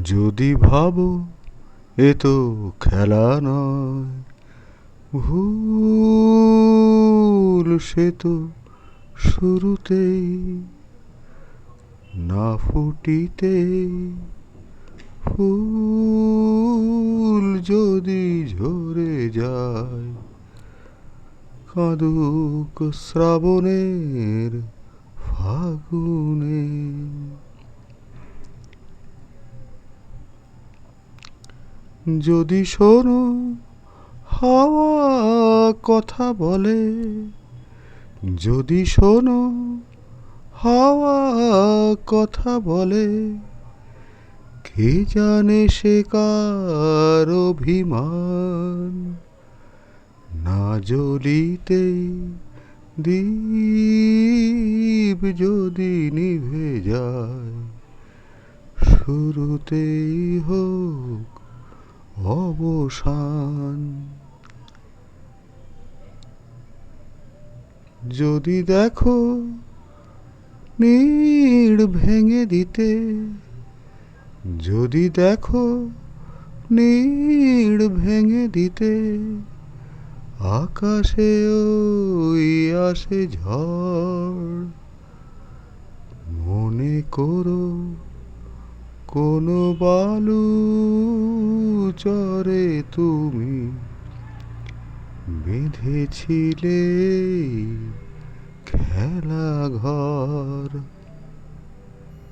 যদি ভাবো এ তো খেলা নয়, ভুল সে তো শুরুতেই, না ফুটিতে ফুল যদি ঝরে যায়, কাঁদুক শ্রাবণের ফাগুনে। যদি শোনো হাওয়া কথা বলে, যদি শোনো হাওয়া কথা বলে, কে জানে সে কার অভিমান, না জ্বলিতেই দীপ যদি নিভে যায়, শুরুতেই হোক অবসান। যদি দেখো নীড় ভেঙে দিতে, যদি দেখো নীড় ভেঙে দিতে, আকাশে ওই আসে ঝড়, মনে করো কোনো বালু চরে তুমি বেঁধেছিলে খেলা ঘর।